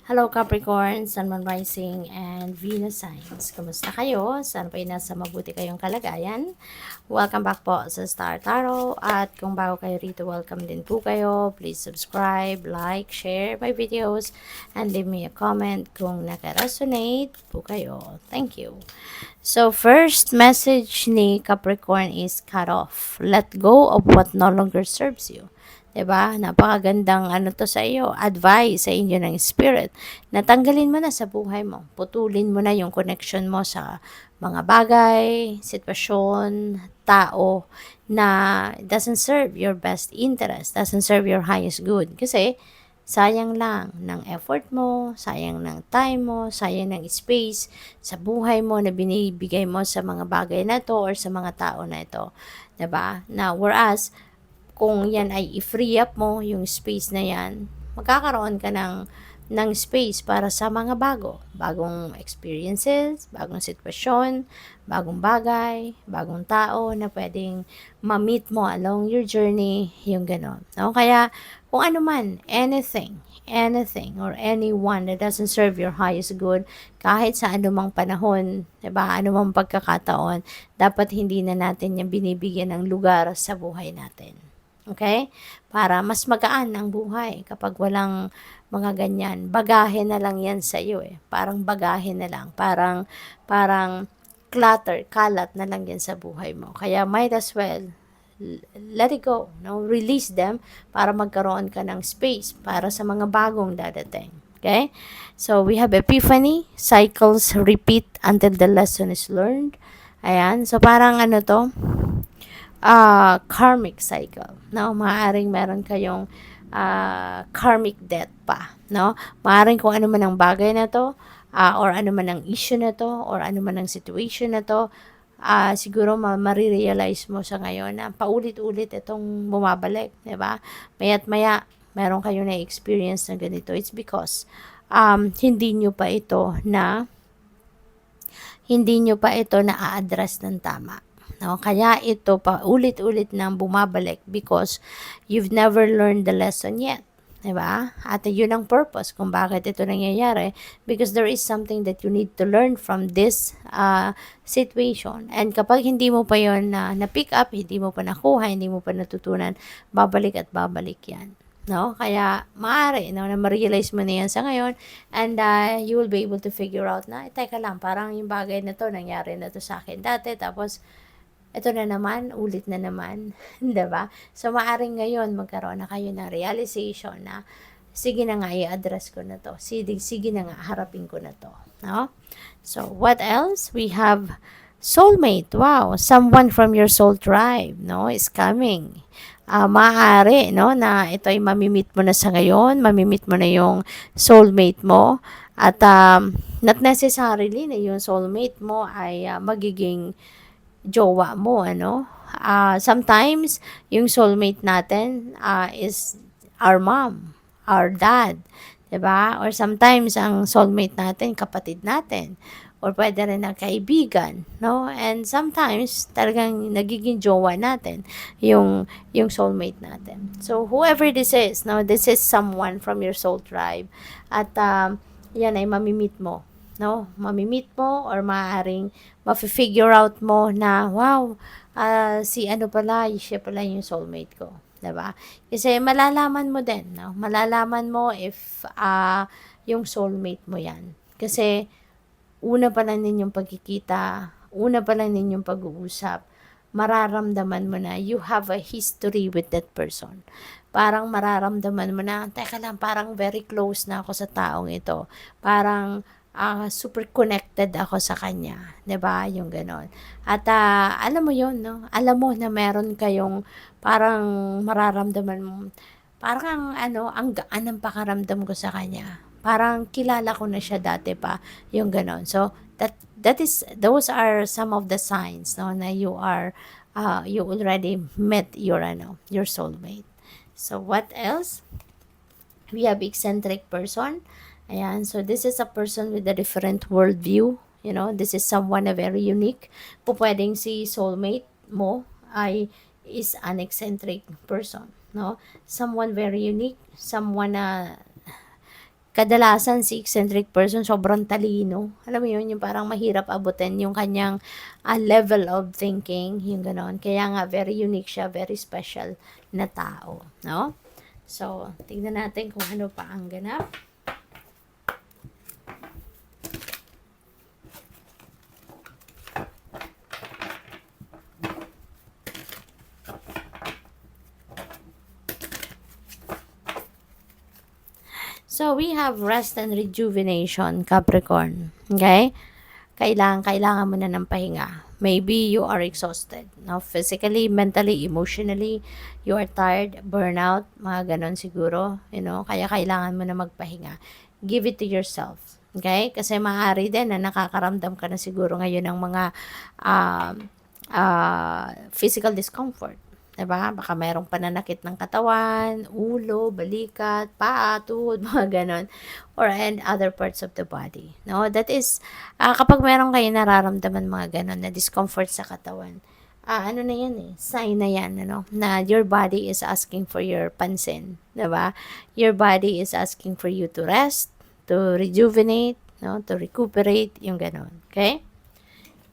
Hello Capricorn, Sun, Moon Rising, and Venus signs. Kumusta kayo? Sana po ay nasa mabuti kayong kalagayan. Welcome back po sa Star Tarot. At kung bago kayo rito, welcome din po kayo. Please subscribe, like, share my videos, and leave me a comment kung naka-resonate po kayo. Thank you. So, first message ni Capricorn is cut off. Let go of what no longer serves you. 'Di ba? Napakagandang ano to sa iyo, advice sa inyo ng spirit. Natanggalin mo na sa buhay mo. Putulin mo na yung connection mo sa mga bagay, sitwasyon, tao na doesn't serve your best interest, doesn't serve your highest good. Kasi sayang lang ng effort mo, sayang ng time mo, sayang ng space sa buhay mo na binibigay mo sa mga bagay na to or sa mga tao na ito. 'Di ba? Now, whereas kung yan ay i-free up mo yung space na yan, magkakaroon ka ng space para sa mga bagong experiences, bagong sitwasyon, bagong bagay, bagong tao na pwedeng ma-meet mo along your journey, yung ganon. No? Kaya, kung ano man, anything or anyone that doesn't serve your highest good, kahit sa anumang panahon, diba, anumang pagkakataon, dapat hindi na natin yung binibigyan ng lugar sa buhay natin. Okay? Para mas magaan ang buhay kapag walang mga ganyan. Bagahe na lang yan sa iyo eh. Parang bagahe na lang. Parang clutter, kalat na lang yan sa buhay mo. Kaya might as well let it go, no? Release them para magkaroon ka ng space para sa mga bagong dadating. Okay? So, we have epiphany, cycles repeat until the lesson is learned. Ayan. So, parang ano to, karmic cycle, no? Maaaring meron kayong karmic debt pa, no? Maaaring kung ano man ang bagay na to, or ano man ang issue na to, or ano man ang situation na to, siguro marirealize mo sa ngayon na paulit-ulit itong bumabalik, di ba? Maya't maya, meron kayong na-experience na ganito. It's because hindi nyo pa ito na-address ng tama. No? Kaya ito pa ulit-ulit nang bumabalik because you've never learned the lesson yet. Diba? At yun ang purpose kung bakit ito nangyayari, because there is something that you need to learn from this situation. And kapag hindi mo pa yun na-pick up, hindi mo pa nakuha, hindi mo pa natutunan, babalik at babalik yan. No? Kaya maaari, no, na ma-realize mo na yan sa ngayon, and you will be able to figure out na, teka lang, parang yung bagay na to, nangyari na to sa akin dati, tapos ito na naman, ulit na naman, 'di ba? So maaring ngayon magkaroon na kayo ng realization na sige na nga i-address ko na to. Sige na nga harapin ko na to, no? So what else? We have soulmate. Wow, someone from your soul tribe, no, is coming. Maaari, no, na ito ay mamimit mo na sa ngayon, mamimit mo na yung soulmate mo, at not necessarily na yung soulmate mo ay magiging jowa mo, ano. Sometimes, yung soulmate natin is our mom, our dad, 'di ba? Or sometimes, ang soulmate natin, kapatid natin, or pwede rin ng kaibigan, no? And sometimes, talagang nagiging jowa natin yung soulmate natin. So, whoever this is, no, this is someone from your soul tribe. At yan ay mamimit mo, no? Mamimit mo or maaaring ma-figure out mo na, wow, si ano pala, siya pala yung soulmate ko. 'Di ba? Kasi malalaman mo din, no? Malalaman mo if yung soulmate mo yan. Kasi una pa lang ninyong pagkikita, una pa lang ninyong pag-uusap, mararamdaman mo na you have a history with that person. Parang mararamdaman mo na, teka lang, parang very close na ako sa taong ito. Parang super connected ako sa kanya, 'di ba? Yung ganon. At alam mo 'yon, no? Alam mo na meron kayong parang mararamdaman mo, parang ano, ang gaan ng pakaramdam ko sa kanya. Parang kilala ko na siya dati pa, yung ganon. So those are some of the signs, no, na you already met your soulmate. So what else? We have eccentric person. Ayan, so this is a person with a different worldview. You know, this is someone na very unique. Pwedeng si soulmate mo ay is an eccentric person, no? Someone very unique, someone na kadalasan si eccentric person sobrang talino. Alam mo yun, yung parang mahirap abutin yung kanyang level of thinking, yung ganon. Kaya nga, very unique siya, very special na tao, no? So, tingnan natin kung ano pa ang ganap. So, we have rest and rejuvenation, Capricorn. Okay? Kailangan mo na ng pahinga. Maybe you are exhausted. No? Physically, mentally, emotionally, you are tired, burnout, mga ganon siguro. You know? Kaya kailangan mo na magpahinga. Give it to yourself. Okay? Kasi maaari din na nakakaramdam ka na siguro ngayon ng mga physical discomfort. Diba? Baka mayroong pananakit ng katawan, ulo, balikat, paa, tuhod, mga ganon. Or and other parts of the body. No? That is, kapag meron kayo nararamdaman mga ganon na discomfort sa katawan, ano na yan eh, sign na yan, ano? Na your body is asking for your pansin. Diba? Your body is asking for you to rest, to rejuvenate, no? To recuperate, yung ganon. Okay?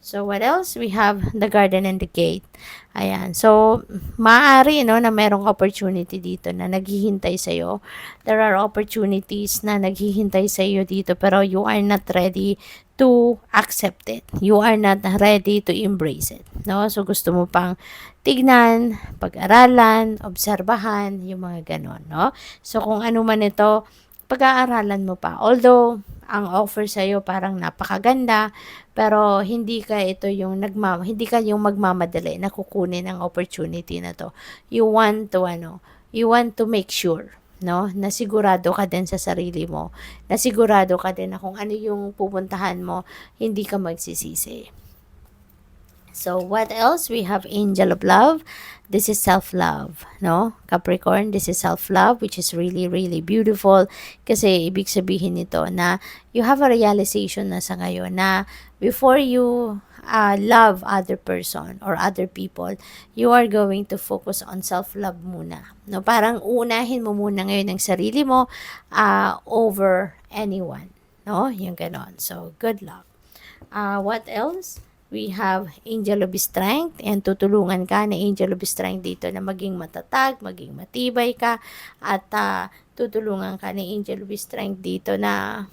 So, what else? We have the garden and the gate. Ayan. So, maaari, no, na merong opportunity dito na naghihintay sa'yo. There are opportunities na naghihintay sa'yo dito, pero you are not ready to accept it. You are not ready to embrace it. No? So, gusto mo pang tignan, pag-aralan, obserbahan, yung mga ganon. No? So, kung ano man ito, pag-aaralan mo pa. Although, ang offer sa'yo parang napakaganda, pero hindi ka hindi ka yung magmamadali na kukunin ang opportunity na to. You want to make sure, no, na sigurado ka din sa sarili mo, na sigurado ka din na kung ano yung pupuntahan mo, hindi ka magsisisi. So, what else? We have Angel of Love. This is self-love, no? Capricorn, this is self-love, which is really, really beautiful. Kasi, ibig sabihin nito na you have a realization na sa ngayon na before you love other person or other people, you are going to focus on self-love muna. No? Parang uunahin mo muna ngayon ang sarili mo over anyone. No? Yung ganon. So, good luck. What else? We have Angel of Strength, and tutulungan ka na Angel of Strength dito na maging matatag, maging matibay ka, at tutulungan ka ni Angel of Strength dito na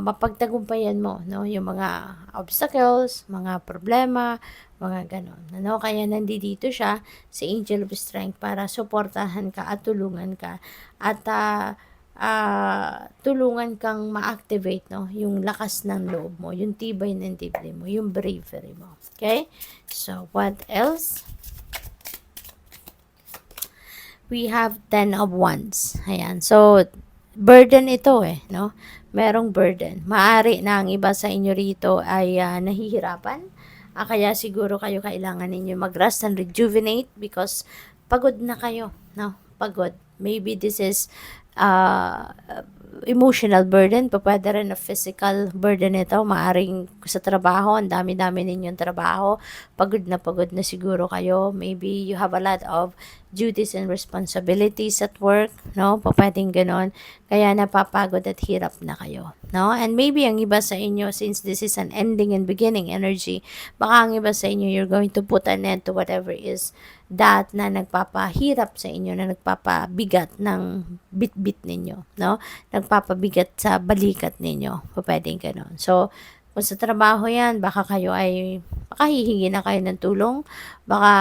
mapagtagumpayan mo, no, yung mga obstacles, mga problema, mga ganon. Ano? Kaya nandito siya, si Angel of Strength, para suportahan ka at tulungan ka, at tulungan kang ma-activate, no, yung lakas ng loob mo, yung tibay ng dibdib mo, yung bravery mo. Okay? So, what else? We have 10 of Wands. Ayan. So, burden ito no? Merong burden. Maari na ang iba sa inyo rito ay nahihirapan. Kaya siguro kayo kailangan ninyo mag-rest and rejuvenate because pagod na kayo, no? Pagod. Maybe this is emotional burden, pwede rin na physical burden ito. Maaring sa trabaho, ang dami-dami ninyong trabaho, pagod na siguro kayo. Maybe you have a lot of duties and responsibilities at work, no? Pwedeng ganon. Kaya napapagod at hirap na kayo, no? And maybe ang iba sa inyo, since this is an ending and beginning energy, baka ang iba sa inyo, you're going to put an end to whatever is that na nagpapahirap sa inyo, na nagpapabigat ng bit-bit ninyo, no? Nagpapabigat sa balikat ninyo. Pwedeng ganon. So, kung sa trabaho yan, baka hihingi na kayo ng tulong. Baka,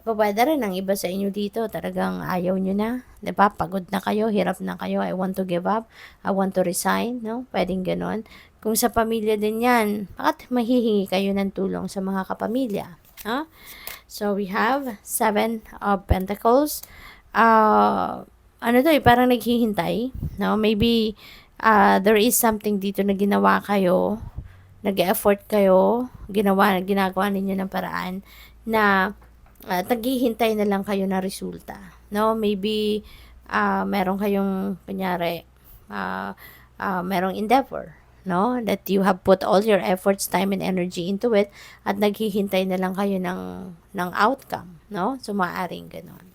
pwede rin ang iba sa inyo dito, talagang ayaw nyo na. Diba? Pagod na kayo, hirap na kayo, I want to give up, I want to resign, no? Pwedeng ganon. Kung sa pamilya din yan, bakit mahihingi kayo ng tulong sa mga kapamilya? Huh? So, we have 7 of Pentacles. Parang naghihintay, no? Maybe, there is something dito na ginawa kayo, nag-effort kayo, ginagawa ninyo ng paraan na naghihintay na lang kayo na resulta, no? Maybe, meron kayong, kunyari, merong endeavor, no, that you have put all your efforts, time, and energy into it, at naghihintay na lang kayo ng outcome, no? So, maaaring ganon.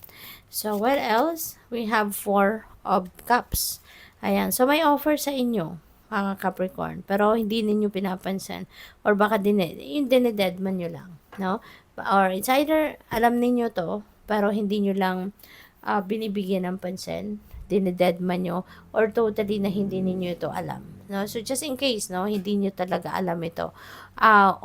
So, what else? We have 4 of Cups. Ayan. So, may offer sa inyo, mga Capricorn. Pero, hindi ninyo pinapansin. Or baka yung dinededman nyo lang. No? Or it's either, alam ninyo to, pero hindi nyo lang binibigyan ng pansin. Dinededman nyo. Or totally na hindi ninyo ito alam. No? So, just in case, no, hindi nyo talaga alam ito.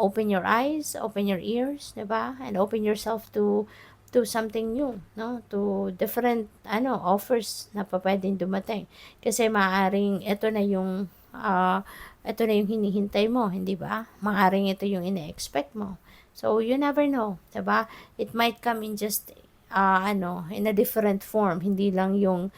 Open your eyes, open your ears, diba? And open yourself to something new, no? To different offers na pwedeng dumating. Kasi maaring ito na yung hinihintay mo, hindi ba? Maaring ito yung ine-expect mo. So you never know, 'di ba? It might come in just in a different form, hindi lang yung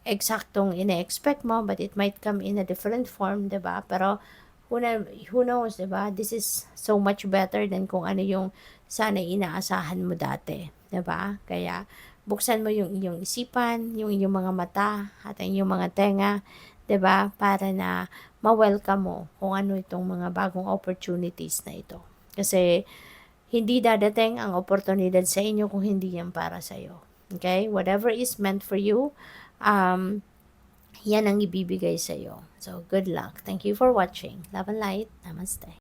eksaktong ine-expect mo, but it might come in a different form, 'di ba? Pero who knows, 'di ba? This is so much better than kung ano yung sana inaasahan mo dati, 'di ba? Kaya buksan mo yung iyong isipan, yung iyong mga mata at ang iyong mga tenga, 'di ba? Para na ma-welcome mo kung ano itong mga bagong opportunities na ito. Kasi hindi dadating ang oportunidad sa inyo kung hindi yan para sa iyo. Okay? Whatever is meant for you, um, yan ang ibibigay sa iyo. So, good luck. Thank you for watching. Love and light. Namaste.